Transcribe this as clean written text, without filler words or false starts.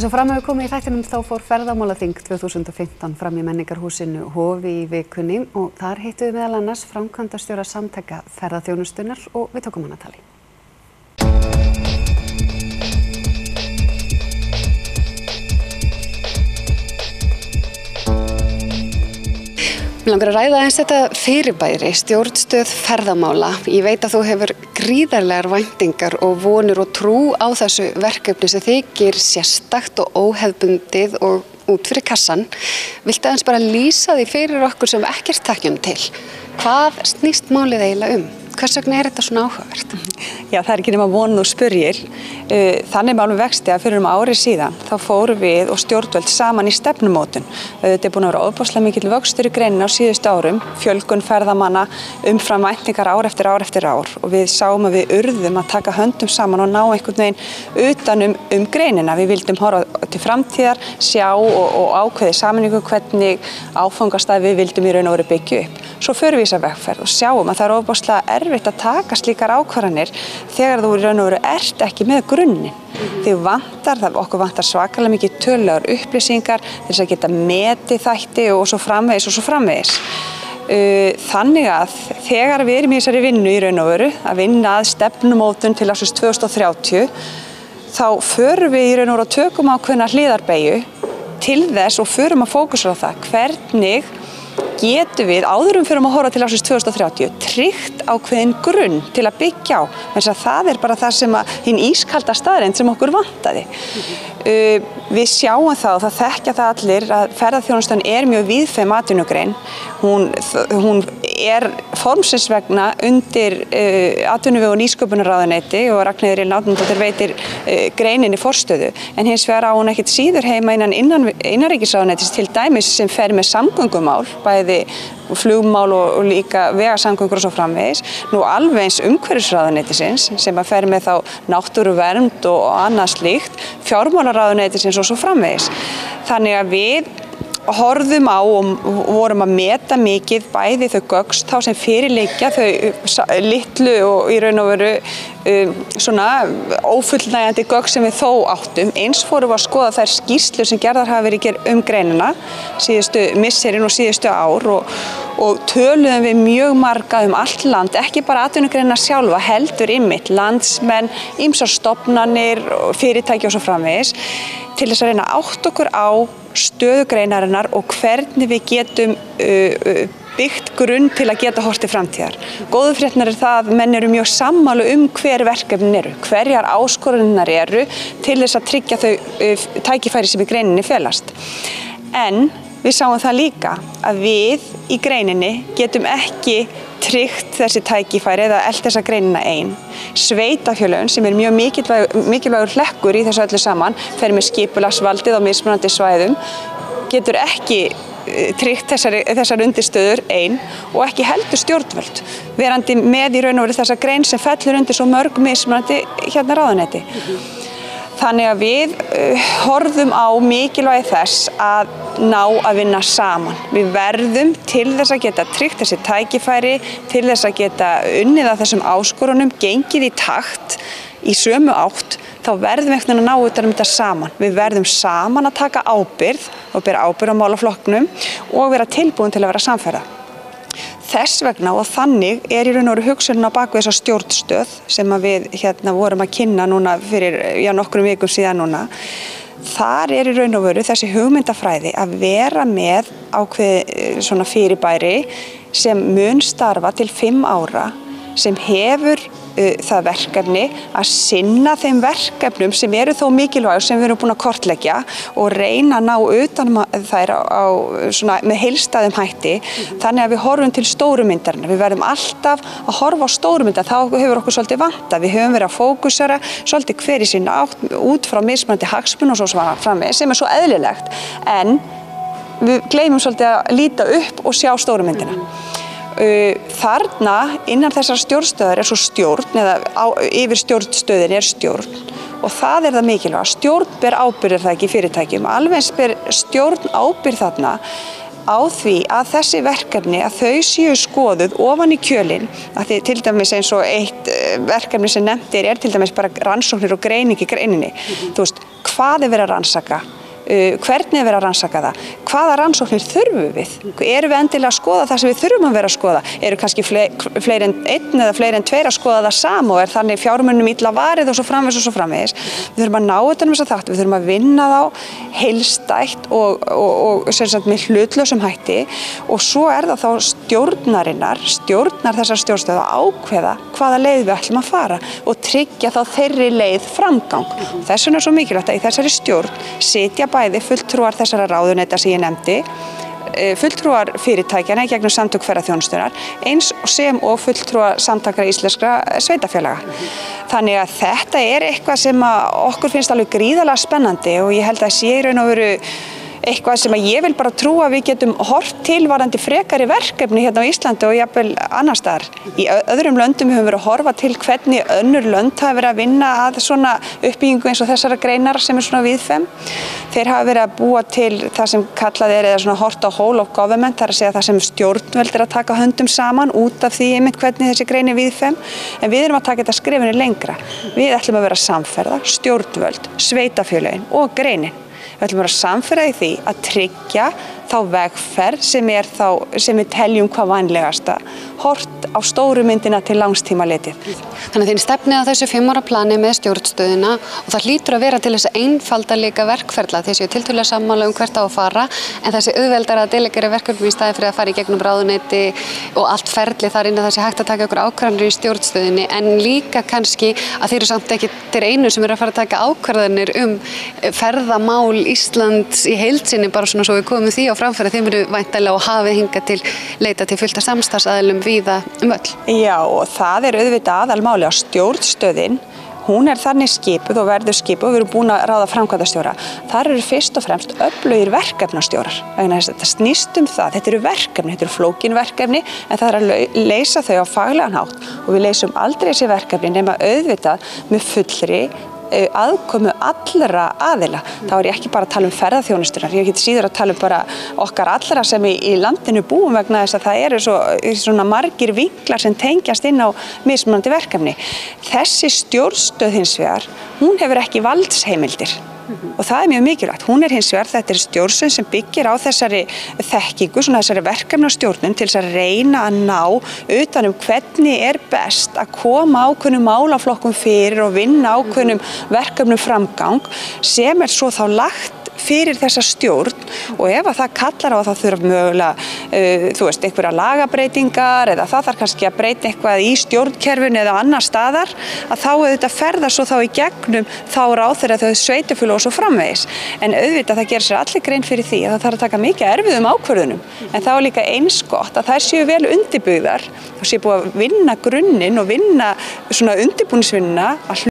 Eins og fram hefur komið í þættinum þá fór ferðamálaþing 2015 fram í menningarhúsinu Hofi í vikunni og þar hittuðu meðal annars framkvæmdastjóra samtaka ferðaþjónustunnar og við tókum hana tali. Mig langar að ræða eins þetta fyrirbæri, stjórnstöð ferðamála. Ég veit að þú hefur gríðarlegar væntingar og vonir og trú á þessu verkefni sem þykir sérstakt og óhefðbundið og út fyrir kassan. Viltu aðeins bara lýsa því fyrir okkur sem ekkert þekkjum til? Hvað snýst málið eiginlega Hvers vegna þetta svona áhugavert? Já, það ekki nema von og spurjir. Þannig málum vexti að fyrir ári síðan þá fórum við og stjórnvöld saman í stefnumótun. Þetta búin að vera ofboðslega mikill vöxtur í greinina á síðustu árum, fjölgun ferðamanna, umfram væntingar ár eftir ár eftir ár og við sáum að við urðum að taka höndum saman og ná einhvern veginn utan greinina. Við vildum horfa til framtíðar, sjá og ákveði sameiningu hvernig áfangastæði við vildum í raun og veru byggja upp. Svo förum við þessa vegferð og sjáum að það ofboðslega erfitt að taka slíkar ákvarðanir þegar þú í raun og veru ert ekki með grunninn. Okkur vantar svakalega mikið tölulegar upplýsingar til þess að geta metið þætti og svo framvegis. Þannig að þegar við erum í þessari vinnu í raun og veru að vinna að stefnumótun til ársins 2030 þá förum við í raun og veru og tökum ákveðna hliðarbeygju til þess og förum að fókusera á það hvernig getum við áðurum fyrir að horfa til ársins 2030 tryggt ákveðin grunn til að byggja á. Það bara það sem hinn ískalda staðreynd sem okkur vantaði. Við sjáum það og það þekkja það allir að ferðaþjónustan mjög víðfeðm atvinnugrein. Hún formsins vegna undir atvinnuvega- og nýsköpunarráðuneyti og Ragnheiður Elín Árnadóttir veitir greininni forstöðu. En hins vegar á hún ekkert síður heima innan innanríkisráðuneytis til dæmis sem fer með samgöngumál, bæði flugmál og líka vegasamgöngur og svo framvegis. Nú alveg eins umhverfisráðuneytisins sem að fer með þá náttúruvernd og annað slíkt, fjármálaráðuneytisins og svo framvegis. Þannig að við horfðum á og vorum að meta mikið bæði þau gögn þá sem fyrirliggja, þau litlu og í raun og veru svona ófullnægjandi gögn sem við þó áttum. Eins fórum við að skoða þær skýrslur sem gerðar hafa verið greinina síðustu misserin og síðustu ár og töluðum við mjög marga allt land, ekki bara atvinnugreinina sjálfa, heldur landsmenn, ýmsar stofnanir, fyrirtæki og svo framvegis, til þess að reyna að átta okkur á stöðu greinarinnar og hvernig við getum byggt grunn til að geta horft til framtíðar. Góðu fréttirnar það að menn eru mjög sammála hver verkefnin eru, hverjar áskoranirnar eru til þess að tryggja þau tækifæri sem í greininni felast. En við sáum það líka að við í greininni getum ekki tryggt þessi tækifæri eða elt þessa greinina ein. Sveitarfélögin sem mjög mikilvægur hlekkur í þessu öllu saman, fer með skipulagsvaldið á mismunandi svæðum, getur ekki tryggt þessar undirstöður ein og ekki heldur stjórnvöld, verandi með í raun og veru þessa grein sem fellur undir svo mörg mismunandi ráðuneyti. Þannig að við horfðum á mikilvægi þess að ná að vinna saman. Við verðum til þess að geta tryggt þessi tækifæri, til þess að geta unnið að þessum áskorunum, gengið í takt í sömu átt, þá verðum við að ná utan þetta saman. Við verðum saman að taka ábyrgð og bera ábyrgð á málaflokknum og vera tilbúin til að vera samferða. Þess vegna og þannig í raun og veru hugsunin á baku þessa stjórnstöð sem við vorum að kynna núna fyrir nokkrum vikum síðan núna. Þar í raun og veru þessi hugmyndafræði að vera með ákveðið svona fyrirbæri sem mun starfa til 5 ára, sem hefur það verkefni að sinna þeim verkefnum sem eru þó mikilvægur sem við erum búin að kortleggja og reyna að ná utan þær með heildstæðum hætti, þannig að við horfum til stóru myndarinnar. Við verðum alltaf að horfa á stóru myndar, þá hefur okkur svolítið vantað. Við höfum verið að fókusera svolítið hver í sína átt út frá mismunandi hagsmuni og svo framvegis sem svo eðlilegt, en við gleymum svolítið að líta upp og sjá stóru myndina. Þarna innan þessar stjórnstöðar svo stjórn eða yfir stjórnstöðin stjórn og það það mikilvæga. Stjórn ber ábyrgð það ekki í fyrirtækjum, alveg eins ber stjórn ábyrgð þarna á því að þessi verkefni að þau séu skoðuð ofan í kjölinn, að því til dæmis eins og eitt verkefni sem nefnt er til dæmis bara rannsóknir og greining í greininni. Þú veist, hvað er verið að rannsaka? Hvernig er verið að rannsaka það? Hvaða rannsóknir þurfum við? Erum við endilega að skoða það sem við þurfum að vera að skoða? Eru kannski fleiri en einn eða fleiri en tveir að skoða það sama og er þannig fjármunum illa varið og svo framvegis og svo framvegis? Við þurfum að ná utan um þessa þátt, við þurfum að vinna þá heildstætt og sem sagt með hlutlausum hætti og svo er það þá stjórnar þessar stjórnstöð að ákveða hvaða leið við ætlum að fara og tryggja þá þeirri leið framgang. Þess vegna er svo mikilvægt að í þessari stjórn sitja bæði fulltrúar þessara ráðuneyta sem ég nefndi, fulltrúar fyrirtækjana í gegnum samtök ferðaþjónustunnar, eins sem og fulltrúar samtaka íslenskra sveitarfélaga. Þannig að þetta er eitthvað sem okkur finnst alveg gríðarlega spennandi og ég held að sé í raun og veru eitthvað sem ég vil bara trúa að við getum horft til varðandi frekari verkefni hérna á Íslandi og jafnvel annars staðar. Í öðrum löndum höfum við verið að horfa til hvernig önnur lönd hafa verið að vinna að svona uppbyggingu eins og þessara greinar sem er svona víðfeðm. Þeir hafa verið að búa til það sem kallað er eða svona hort á whole of government, það er að segja það sem stjórnvöld er að taka höndum saman út af því einmitt hvernig þessi grein er víðfeðm. En við erum að taka þetta skrefinu lengra. Við ætlum að vera samferða, stjórnvöld, sveitarfélögin og greinin. Við ætlum að vera samferða í því að tryggja þá vegferð sem við teljum hvað vænlegasta, hort á stóru myndina til langstíma litið. Þannig að þín stefnið á þessu 5 ára plani með stjórnstöðina og það hlýtur að vera til þess að einfalda líka verkferla því að séu tiltölulega sammála hvert á að fara en þessi auðveldara að delegera verkefnum í staði fyrir að fara í gegnum ráðuneyti og allt ferli þar inn að það sé hægt að taka okkur ákvarðanir í stjórnstöðinni en líka kannski að þeir eru samt ekki þeir einu sem eru að fara að taka ákvarðanir ferðamál Íslands í heild sinni bara svona svo við komum því á framfæri þeim eru væntanlega og hafið hingað til leita til fullt af samstarfsaðilum víða öll. Já og það er auðvitað aðalmáli að stjórnstöðin, hún er þannig skipuð og verður skipuð og við erum búin að ráða framkvæmdastjóra. Þar eru fyrst og fremst öflugir verkefnastjórar. Þetta snýst það, þetta eru verkefni, þetta eru flókin verkefni en það er að leysa þau á faglegan hátt og við leysum aldrei þessi verkefni nema auðvitað með fullri aðkomu allra aðila. Þá er ég ekki bara að tala um ferðaþjónustunar, ég get síður að tala um bara okkar allra sem í landinu búum vegna þess að það eru svona margir vinklar sem tengjast inn á mismunandi verkefni. Þessi stjórnstöð hins vegar, hún hefur ekki valdsheimildir. Og það er mjög mikilvægt. Hún er hins vegar, þetta er stjórnstöð sem byggir á þessari þekkingu, svona þessari verkefnastjórnun til þess að reyna að ná utan hvernig er best að koma ákveðnum málaflokkum fyrir og vinna ákveðnum verkefnum framgang sem er svo þá lagt fyrir þessa stjórn og ef að það kallar á að það þurfa mögulega, einhverja lagabreitingar eða það þarf kannski að breyta eitthvað í stjórnkerfinu eða annar staðar, að þá auðvitað ferða svo þá í gegnum þá ráðherra þau sveitarfélög og svo framvegis. En auðvitað það gerir sér allir grein fyrir því að það þarf að taka mikið erfiðum ákvörðunum. En þá er líka eins gott að þær séu vel undirbyggðar, þá séu búið að vinna grunninn og vinna svona undirbúningsvinnuna að